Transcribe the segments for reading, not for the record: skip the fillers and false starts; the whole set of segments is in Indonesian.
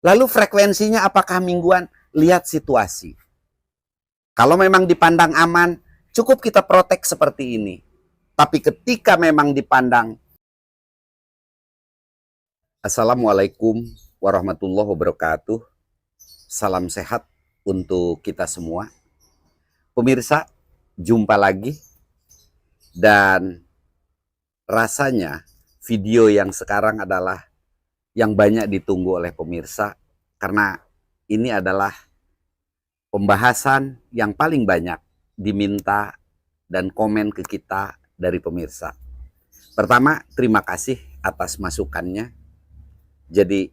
Lalu frekuensinya apakah mingguan? Lihat situasi. Kalau memang dipandang aman, cukup kita protek seperti ini. Tapi ketika memang dipandang, Assalamualaikum warahmatullahi wabarakatuh. Salam sehat untuk kita semua. Pemirsa, jumpa lagi. Dan rasanya video yang sekarang adalah yang banyak ditunggu oleh pemirsa, karena ini adalah pembahasan yang paling banyak diminta dan komen ke kita dari pemirsa. Pertama, terima kasih atas masukannya. Jadi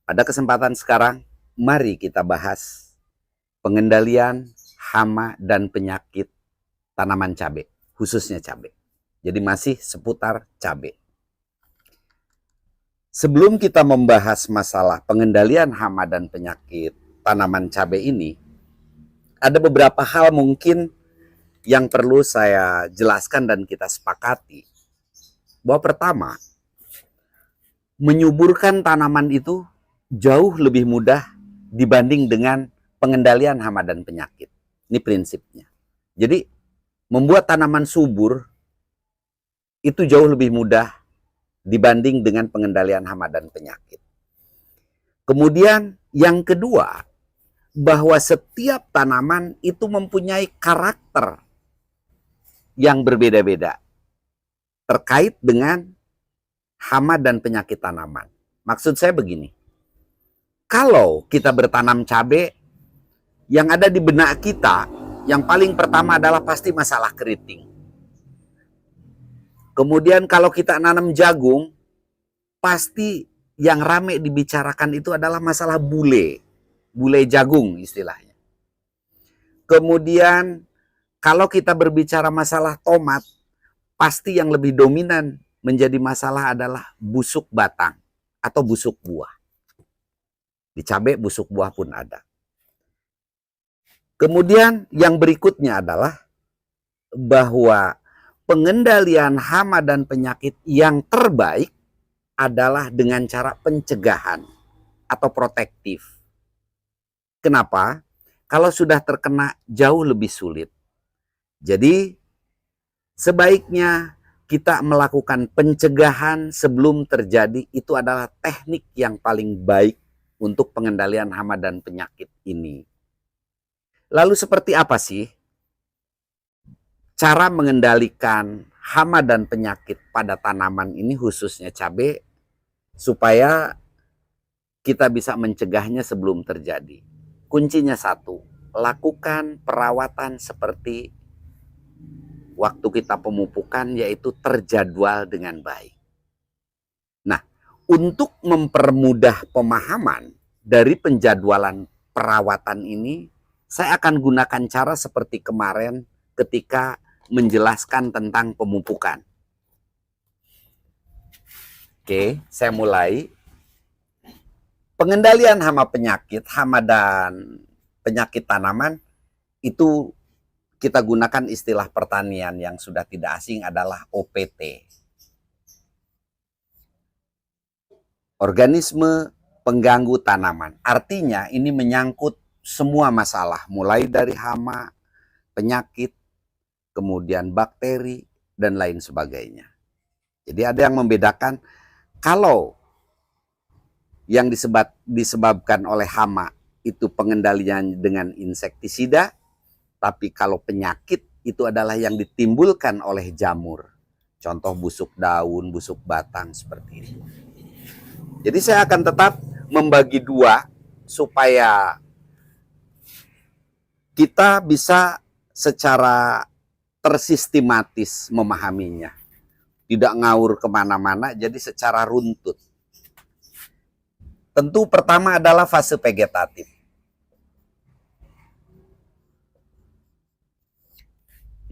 pada kesempatan sekarang, mari kita bahas pengendalian hama dan penyakit tanaman cabai, khususnya cabai. Jadi masih seputar cabai. Sebelum kita membahas masalah pengendalian hama dan penyakit tanaman cabai ini, ada beberapa hal mungkin yang perlu saya jelaskan dan kita sepakati. Bahwa pertama, menyuburkan tanaman itu jauh lebih mudah dibanding dengan pengendalian hama dan penyakit. Ini prinsipnya. Jadi, membuat tanaman subur itu jauh lebih mudah dibanding dengan pengendalian hama dan penyakit. Kemudian yang kedua, bahwa setiap tanaman itu mempunyai karakter yang berbeda-beda terkait dengan hama dan penyakit tanaman. Maksud saya begini, kalau kita bertanam cabai, yang ada di benak kita, yang paling pertama adalah pasti masalah keriting. Kemudian kalau kita nanam jagung, pasti yang rame dibicarakan itu adalah masalah bule jagung istilahnya. Kemudian kalau kita berbicara masalah tomat, pasti yang lebih dominan menjadi masalah adalah busuk batang atau busuk buah. Di cabai busuk buah pun ada. Kemudian yang berikutnya adalah bahwa pengendalian hama dan penyakit yang terbaik adalah dengan cara pencegahan atau protektif. Kenapa? Kalau sudah terkena jauh lebih sulit. Jadi sebaiknya kita melakukan pencegahan sebelum terjadi, itu adalah teknik yang paling baik untuk pengendalian hama dan penyakit ini. Lalu seperti apa sih cara mengendalikan hama dan penyakit pada tanaman ini, khususnya cabai, supaya kita bisa mencegahnya sebelum terjadi? Kuncinya satu, lakukan perawatan seperti waktu kita pemupukan, yaitu terjadwal dengan baik. Nah, untuk mempermudah pemahaman dari penjadwalan perawatan ini, saya akan gunakan cara seperti kemarin ketika menjelaskan tentang pemupukan. Oke, saya mulai. Pengendalian hama penyakit, hama dan penyakit tanaman, itu kita gunakan istilah pertanian yang sudah tidak asing adalah OPT. Organisme pengganggu tanaman. Artinya ini menyangkut semua masalah, mulai dari hama, penyakit, kemudian bakteri, dan lain sebagainya. Jadi ada yang membedakan, kalau yang disebabkan oleh hama itu pengendalian dengan insektisida, tapi kalau penyakit itu adalah yang ditimbulkan oleh jamur. Contoh busuk daun, busuk batang, seperti ini. Jadi saya akan tetap membagi dua supaya kita bisa secara tersistematis memahaminya. Tidak ngawur kemana-mana, jadi secara runtut. Tentu pertama adalah fase vegetatif.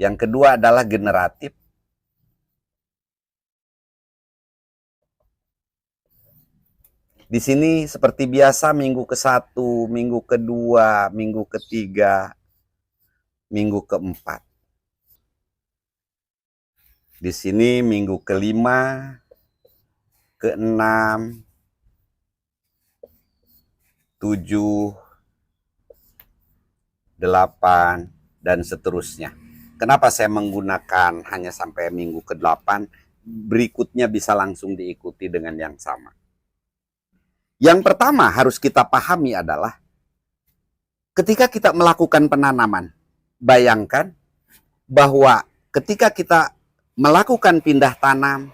Yang kedua adalah generatif. Di sini seperti biasa, minggu ke-1, minggu ke-2, minggu ke-3, minggu ke-4. Di sini minggu ke-5, ke-6, 7, 8, dan seterusnya. Kenapa saya menggunakan hanya sampai minggu ke-8? Berikutnya bisa langsung diikuti dengan yang sama. Yang pertama harus kita pahami adalah ketika kita melakukan penanaman, bayangkan bahwa ketika kita melakukan pindah tanam,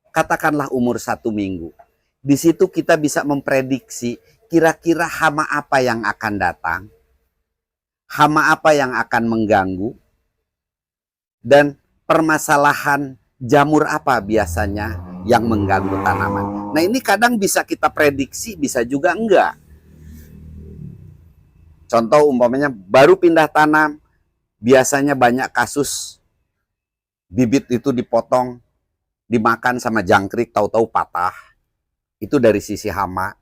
katakanlah umur 1 minggu. Di situ kita bisa memprediksi kira-kira hama apa yang akan datang, hama apa yang akan mengganggu, dan permasalahan jamur apa biasanya yang mengganggu tanaman. Nah, ini kadang bisa kita prediksi, bisa juga enggak. Contoh umpamanya baru pindah tanam, biasanya banyak kasus bibit itu dipotong, dimakan sama jangkrik, tahu-tahu patah. Itu dari sisi hama.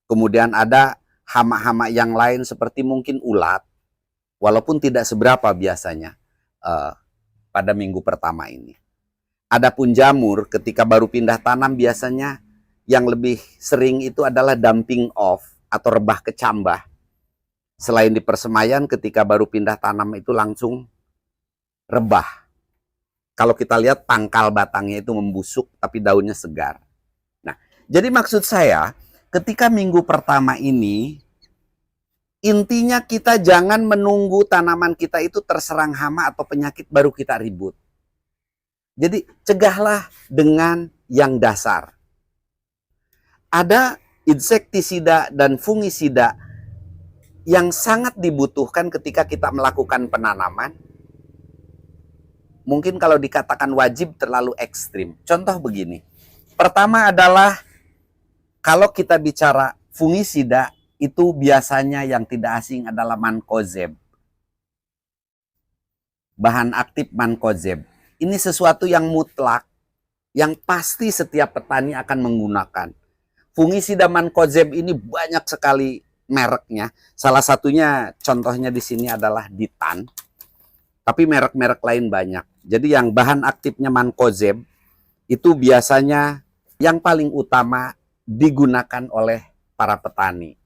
Kemudian ada hama-hama yang lain seperti mungkin ulat, walaupun tidak seberapa biasanya pada minggu pertama ini. Adapun jamur ketika baru pindah tanam biasanya yang lebih sering itu adalah dumping off atau rebah kecambah. Selain di persemaian ketika baru pindah tanam itu langsung rebah. Kalau kita lihat pangkal batangnya itu membusuk tapi daunnya segar. Nah, jadi maksud saya ketika minggu pertama ini intinya kita jangan menunggu tanaman kita itu terserang hama atau penyakit baru kita ribut. Jadi cegahlah dengan yang dasar. Ada insektisida dan fungisida yang sangat dibutuhkan ketika kita melakukan penanaman. Mungkin kalau dikatakan wajib terlalu ekstrim. Contoh begini. Pertama adalah kalau kita bicara fungisida itu biasanya yang tidak asing adalah mancozeb. Bahan aktif mancozeb. Ini sesuatu yang mutlak, yang pasti setiap petani akan menggunakan. Fungisida mancozeb ini banyak sekali mereknya. Salah satunya contohnya di sini adalah Ditan. Tapi merek-merek lain banyak. Jadi yang bahan aktifnya mancozeb itu biasanya yang paling utama digunakan oleh para petani.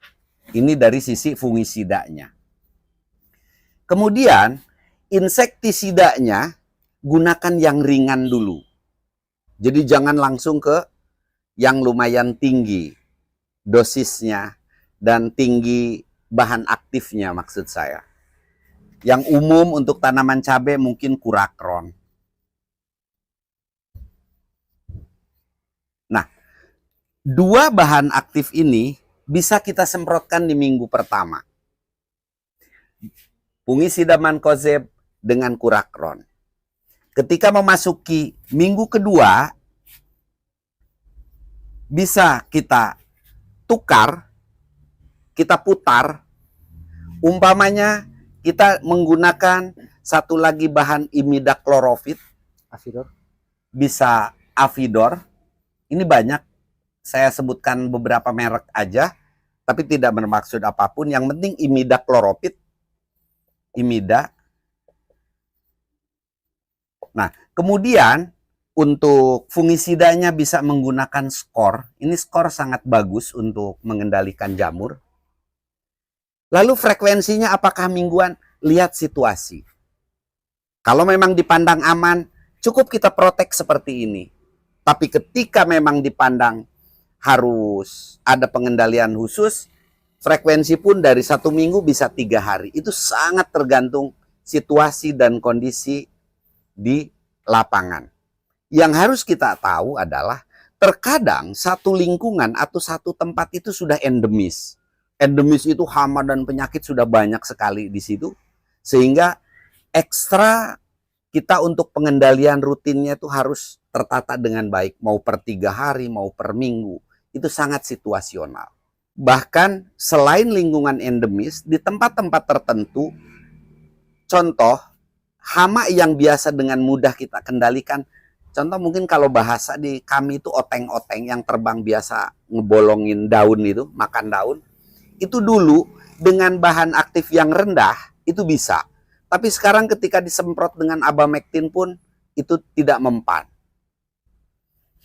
Ini dari sisi fungisidanya. Kemudian insektisidanya gunakan yang ringan dulu. Jadi jangan langsung ke yang lumayan tinggi dosisnya dan tinggi bahan aktifnya maksud saya. Yang umum untuk tanaman cabai mungkin Kurakron. Nah, 2 bahan aktif ini bisa kita semprotkan di minggu pertama. Fungisida mancozeb dengan Kurakron. Ketika memasuki minggu kedua, bisa kita tukar, kita putar. Umpamanya kita menggunakan satu lagi bahan imidaclorofit, Avidor. Bisa Avidor. Ini banyak, saya sebutkan beberapa merek aja, tapi tidak bermaksud apapun. Yang penting imidaclorofit, imida. Nah, kemudian untuk fungisidanya bisa menggunakan skor. Ini skor sangat bagus untuk mengendalikan jamur. Lalu frekuensinya apakah mingguan? Lihat situasi. Kalau memang dipandang aman, cukup kita protek seperti ini. Tapi ketika memang dipandang harus ada pengendalian khusus, frekuensi pun dari 1 minggu bisa 3 hari. Itu sangat tergantung situasi dan kondisi di lapangan. Yang harus kita tahu adalah terkadang satu lingkungan atau satu tempat itu sudah endemis. Endemis itu hama dan penyakit sudah banyak sekali di situ. Sehingga ekstra kita untuk pengendalian rutinnya itu harus tertata dengan baik. Mau per 3 hari, mau per minggu. Itu sangat situasional. Bahkan selain lingkungan endemis, di tempat-tempat tertentu, contoh, hama yang biasa dengan mudah kita kendalikan. Contoh mungkin kalau bahasa di kami itu oteng-oteng yang terbang biasa ngebolongin daun itu, makan daun. Itu dulu dengan bahan aktif yang rendah itu bisa. Tapi sekarang ketika disemprot dengan abamectin pun itu tidak mempan.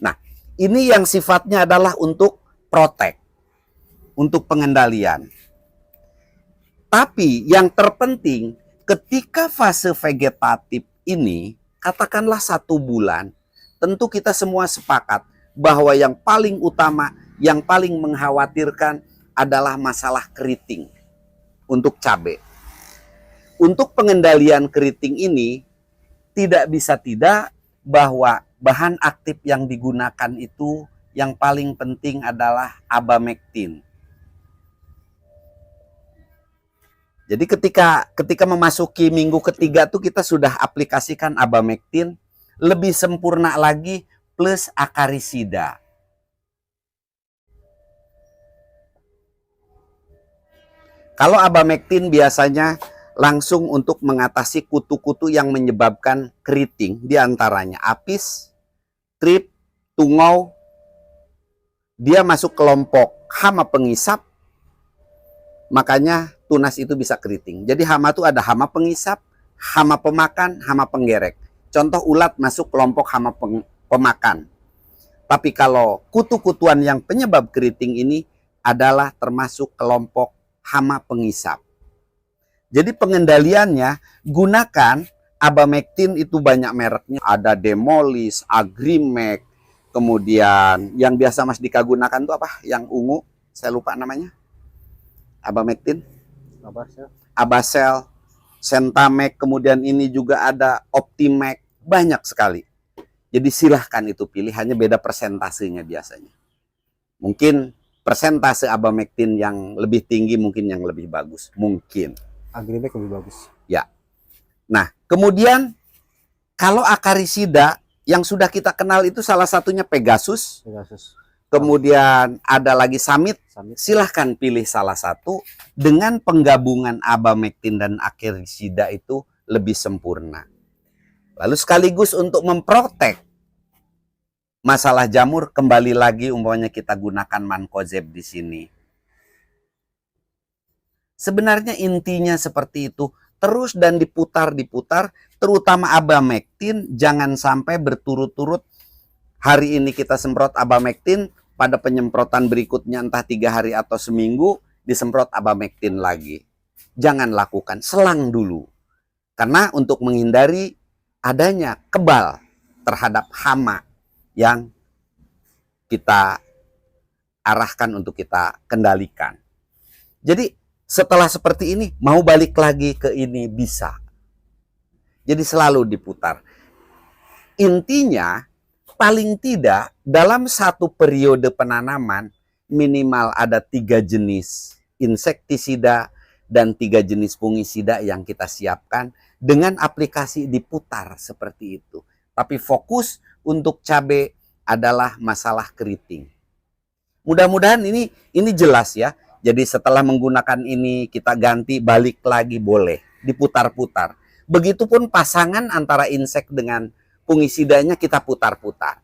Nah, ini yang sifatnya adalah untuk protek. untuk pengendalian. Tapi yang terpenting ketika fase vegetatif ini, katakanlah 1 bulan, tentu kita semua sepakat bahwa yang paling utama, yang paling mengkhawatirkan adalah masalah keriting untuk cabai. Untuk pengendalian keriting ini, tidak bisa tidak bahwa bahan aktif yang digunakan itu yang paling penting adalah abamectin. Jadi ketika memasuki minggu ketiga tuh kita sudah aplikasikan abamectin, lebih sempurna lagi plus akarisida. Kalau abamectin biasanya langsung untuk mengatasi kutu-kutu yang menyebabkan keriting, diantaranya apis, trip, tungau. Dia masuk kelompok hama pengisap, makanya tunas itu bisa keriting. Jadi hama itu ada hama pengisap, hama pemakan, hama penggerek. Contoh ulat masuk kelompok hama pemakan. Tapi kalau kutu-kutuan yang penyebab keriting ini adalah termasuk kelompok hama pengisap. Jadi pengendaliannya gunakan abamectin, itu banyak mereknya. Ada Demolis, Agrimek, kemudian yang biasa Mas Dika gunakan itu apa? Yang ungu, saya lupa namanya. Abamectin. Abasel, Sentamek, kemudian ini juga ada Optimek, banyak sekali. Jadi silahkan itu pilihannya, beda persentasenya biasanya. Mungkin persentase abamectin yang lebih tinggi, mungkin yang lebih bagus, mungkin. Agrimek lebih bagus. Ya. Nah, kemudian kalau akarisida yang sudah kita kenal itu salah satunya Pegasus. Kemudian ada lagi Samit. Silahkan pilih salah satu. Dengan penggabungan abamectin dan akarisida itu lebih sempurna. Lalu sekaligus untuk memprotek masalah jamur, kembali lagi umpamanya kita gunakan Mancozeb di sini. Sebenarnya intinya seperti itu, terus dan diputar-diputar, terutama abamectin, jangan sampai berturut-turut hari ini kita semprot abamectin, pada penyemprotan berikutnya entah 3 hari atau seminggu disemprot abamectin lagi. Jangan lakukan, selang dulu. Karena untuk menghindari adanya kebal terhadap hama yang kita arahkan untuk kita kendalikan. Jadi setelah seperti ini, mau balik lagi ke ini bisa. Jadi selalu diputar. Intinya, paling tidak dalam satu periode penanaman, minimal ada 3 jenis insektisida dan 3 jenis fungisida yang kita siapkan dengan aplikasi diputar seperti itu. Tapi fokus untuk cabai adalah masalah keriting. Mudah-mudahan ini jelas ya. Jadi setelah menggunakan ini kita ganti, balik lagi boleh, diputar-putar. Begitupun pasangan antara insek dengan fungisidanya kita putar-putar.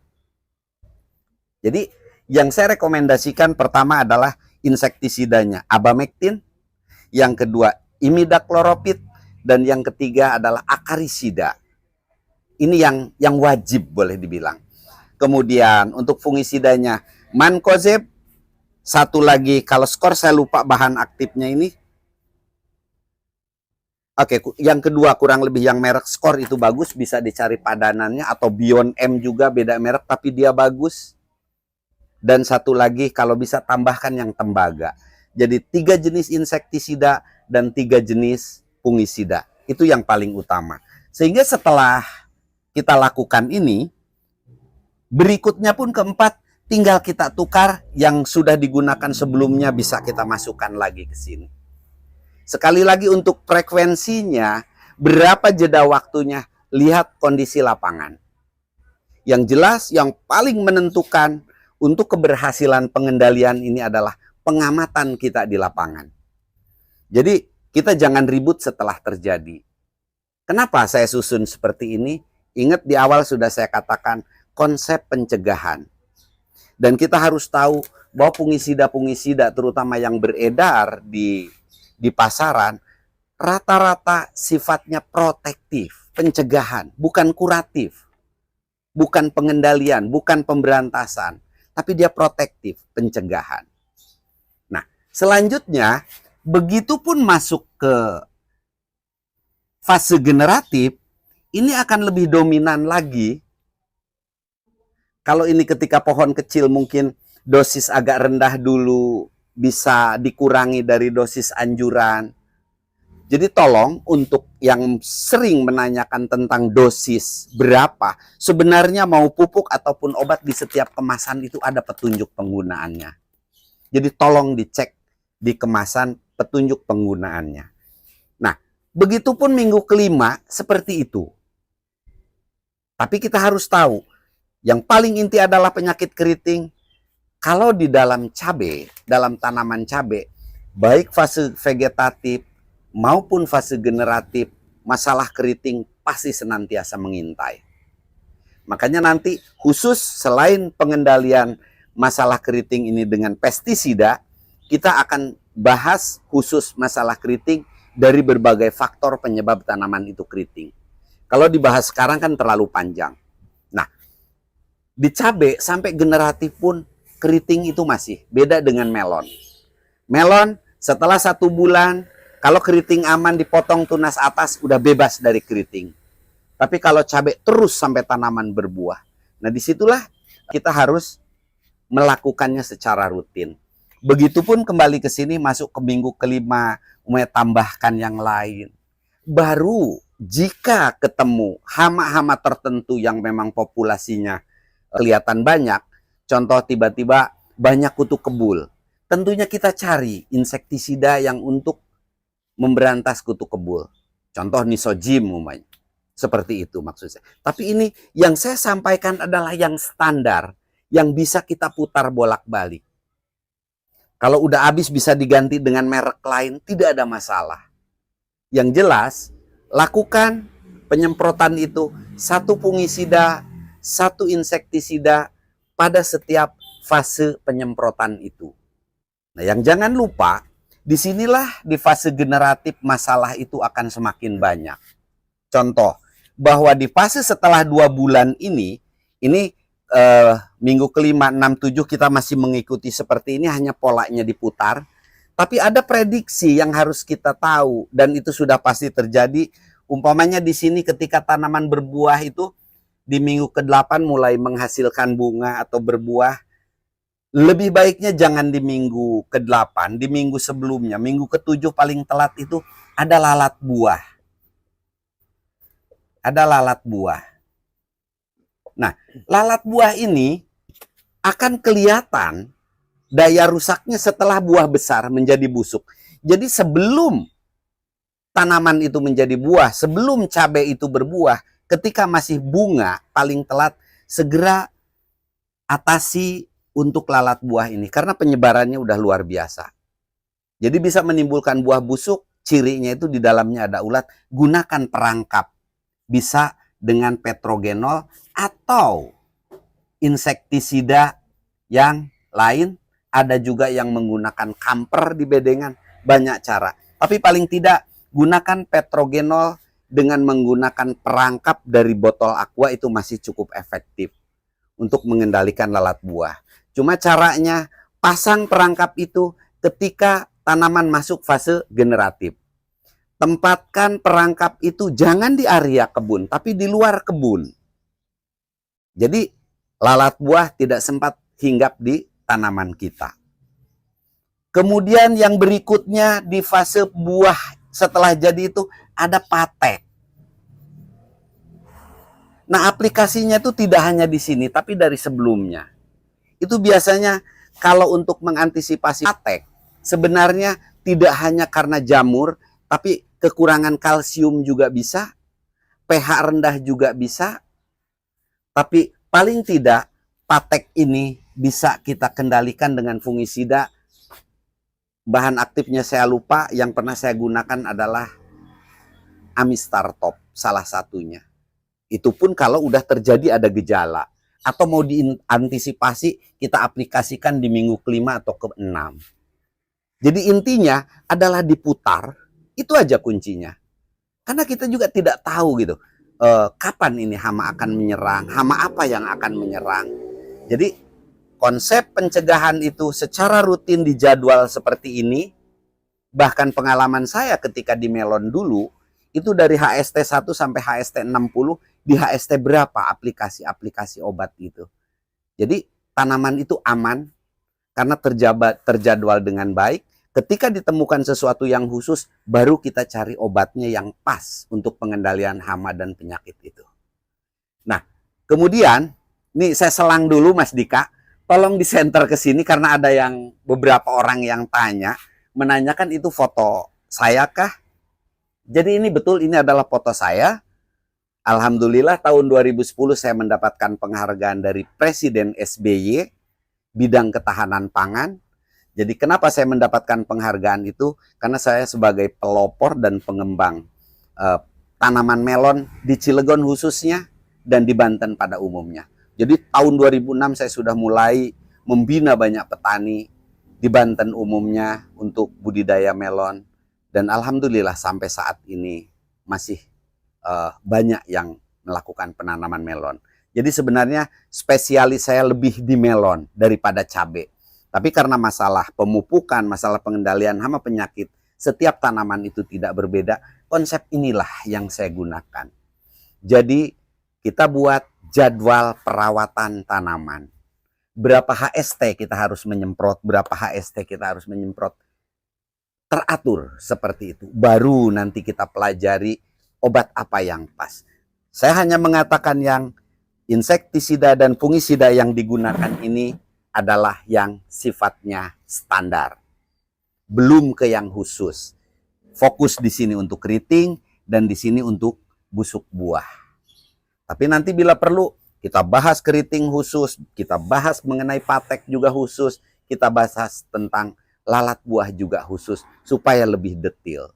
Jadi yang saya rekomendasikan pertama adalah insektisidanya abamectin, yang kedua imidacloropid, dan yang ketiga adalah akarisida. Ini yang wajib boleh dibilang. Kemudian untuk fungisidanya Mancozeb. Satu lagi, kalau skor saya lupa bahan aktifnya ini. Oke, yang kedua kurang lebih yang merek skor itu bagus, bisa dicari padanannya, atau Beyond M juga beda merek tapi dia bagus. Dan satu lagi kalau bisa tambahkan yang tembaga. Jadi 3 jenis insektisida dan 3 jenis fungisida. Itu yang paling utama. Sehingga setelah kita lakukan ini, berikutnya pun keempat, tinggal kita tukar yang sudah digunakan sebelumnya, bisa kita masukkan lagi ke sini. Sekali lagi untuk frekuensinya, berapa jeda waktunya, lihat kondisi lapangan. Yang jelas, yang paling menentukan untuk keberhasilan pengendalian ini adalah pengamatan kita di lapangan. Jadi kita jangan ribut setelah terjadi. Kenapa saya susun seperti ini? Ingat di awal sudah saya katakan konsep pencegahan. Dan kita harus tahu bahwa fungisida-fungisida terutama yang beredar di pasaran rata-rata sifatnya protektif, pencegahan, bukan kuratif, bukan pengendalian, bukan pemberantasan, tapi dia protektif, pencegahan. Nah, Selanjutnya, begitu pun masuk ke fase generatif, ini akan lebih dominan lagi. Kalau ini ketika pohon kecil mungkin dosis agak rendah dulu, bisa dikurangi dari dosis anjuran. Jadi tolong untuk yang sering menanyakan tentang dosis berapa, sebenarnya mau pupuk ataupun obat di setiap kemasan itu ada petunjuk penggunaannya. Jadi tolong dicek di kemasan petunjuk penggunaannya. Nah, begitupun minggu kelima seperti itu. Tapi kita harus tahu, yang paling inti adalah penyakit keriting. Kalau di dalam cabai, dalam tanaman cabai, baik fase vegetatif maupun fase generatif, masalah keriting pasti senantiasa mengintai. Makanya nanti khusus selain pengendalian masalah keriting ini dengan pestisida, kita akan bahas khusus masalah keriting dari berbagai faktor penyebab tanaman itu keriting. Kalau dibahas sekarang kan terlalu panjang. Nah, di cabai sampai generatif pun keriting itu masih beda dengan melon. Melon setelah 1 bulan, kalau keriting aman dipotong tunas atas, udah bebas dari keriting. Tapi kalau cabai terus sampai tanaman berbuah. Nah disitulah kita harus melakukannya secara rutin. Begitupun kembali ke sini masuk ke minggu kelima, mulai tambahkan yang lain. Baru jika ketemu hama-hama tertentu yang memang populasinya kelihatan banyak, contoh tiba-tiba banyak kutu kebul. Tentunya kita cari insektisida yang untuk memberantas kutu kebul. Contoh Nisojim umpamanya. Seperti itu maksud saya. Tapi ini yang saya sampaikan adalah yang standar, yang bisa kita putar bolak-balik. Kalau udah habis bisa diganti dengan merek lain, tidak ada masalah. Yang jelas, lakukan penyemprotan itu 1 fungisida, 1 insektisida pada setiap fase penyemprotan itu. Nah, yang jangan lupa, disinilah di fase generatif masalah itu akan semakin banyak. Contoh, bahwa di fase setelah 2 bulan ini minggu kelima, 6, 7 kita masih mengikuti seperti ini, hanya polanya diputar. Tapi ada prediksi yang harus kita tahu, dan itu sudah pasti terjadi. Umpamanya di sini ketika tanaman berbuah itu, di minggu ke-8 mulai menghasilkan bunga atau berbuah. Lebih baiknya jangan di minggu ke-8, di minggu sebelumnya. Minggu ke-7 paling telat itu ada lalat buah. Ada lalat buah. Nah, lalat buah ini akan kelihatan daya rusaknya setelah buah besar menjadi busuk. Jadi sebelum tanaman itu menjadi buah, sebelum cabai itu berbuah, ketika masih bunga paling telat, segera atasi untuk lalat buah ini, karena penyebarannya udah luar biasa. Jadi bisa menimbulkan buah busuk, cirinya itu di dalamnya ada ulat. Gunakan perangkap, bisa dengan petrogenol atau insektisida yang lain. Ada juga yang menggunakan kamper di bedengan, banyak cara. Tapi paling tidak gunakan petrogenol dengan menggunakan perangkap dari botol aqua, itu masih cukup efektif untuk mengendalikan lalat buah. Cuma caranya pasang perangkap itu ketika tanaman masuk fase generatif. Tempatkan perangkap itu jangan di area kebun, tapi di luar kebun. Jadi lalat buah tidak sempat hinggap di tanaman kita. Kemudian yang berikutnya di fase buah setelah jadi itu ada patek. Nah, aplikasinya itu tidak hanya di sini, tapi dari sebelumnya. Itu biasanya kalau untuk mengantisipasi patek, sebenarnya tidak hanya karena jamur, tapi kekurangan kalsium juga bisa, pH rendah juga bisa. Tapi paling tidak patek ini bisa kita kendalikan dengan fungisida. Bahan aktifnya saya lupa, yang pernah saya gunakan adalah Amistar Top, salah satunya. Itu pun kalau udah terjadi ada gejala. Atau mau diantisipasi, kita aplikasikan di minggu kelima atau ke-6. Jadi intinya adalah diputar, itu aja kuncinya. Karena kita juga tidak tahu gitu, kapan ini hama akan menyerang, hama apa yang akan menyerang. Jadi konsep pencegahan itu secara rutin dijadwal seperti ini, bahkan pengalaman saya ketika di Melon dulu, itu dari HST 1 sampai HST 60, di HST berapa aplikasi-aplikasi obat itu. Jadi tanaman itu aman, karena terjadwal dengan baik. Ketika ditemukan sesuatu yang khusus, baru kita cari obatnya yang pas untuk pengendalian hama dan penyakit itu. Nah, kemudian, nih saya selang dulu Mas Dika, tolong di center ke sini karena ada yang beberapa orang yang menanyakan itu foto saya kah? Jadi ini betul, ini adalah foto saya. Alhamdulillah tahun 2010 saya mendapatkan penghargaan dari Presiden SBY bidang ketahanan pangan. Jadi kenapa saya mendapatkan penghargaan itu? Karena saya sebagai pelopor dan pengembang tanaman melon di Cilegon khususnya dan di Banten pada umumnya. Jadi tahun 2006 saya sudah mulai membina banyak petani di Banten umumnya untuk budidaya melon. Dan alhamdulillah sampai saat ini masih banyak yang melakukan penanaman melon. Jadi sebenarnya spesialis saya lebih di melon daripada cabai. Tapi karena masalah pemupukan, masalah pengendalian hama penyakit, setiap tanaman itu tidak berbeda. Konsep inilah yang saya gunakan. Jadi kita buat jadwal perawatan tanaman. Berapa HST kita harus menyemprot, berapa HST kita harus menyemprot. Teratur seperti itu. Baru nanti kita pelajari obat apa yang pas. Saya hanya mengatakan yang insektisida dan fungisida yang digunakan ini adalah yang sifatnya standar. Belum ke yang khusus. Fokus di sini untuk keriting dan di sini untuk busuk buah. Tapi nanti bila perlu, kita bahas keriting khusus, kita bahas mengenai patek juga khusus, kita bahas tentang lalat buah juga khusus, supaya lebih detail.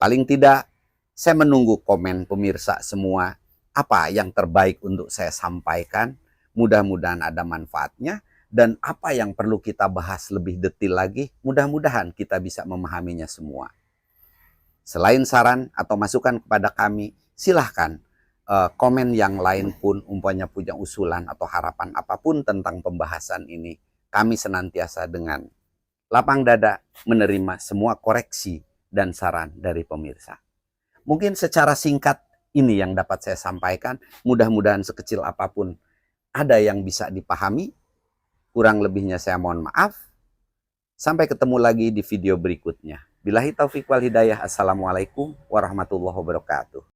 Paling tidak, saya menunggu komen pemirsa semua, apa yang terbaik untuk saya sampaikan, mudah-mudahan ada manfaatnya, dan apa yang perlu kita bahas lebih detail lagi, mudah-mudahan kita bisa memahaminya semua. Selain saran atau masukan kepada kami, silahkan komen yang lain pun umpamanya punya usulan atau harapan apapun tentang pembahasan ini, kami senantiasa dengan lapang dada menerima semua koreksi dan saran dari pemirsa. Mungkin secara singkat ini yang dapat saya sampaikan, mudah-mudahan sekecil apapun ada yang bisa dipahami. Kurang lebihnya saya mohon maaf. Sampai ketemu lagi di video berikutnya. Billahi taufiq wal hidayah. Assalamualaikum warahmatullahi wabarakatuh.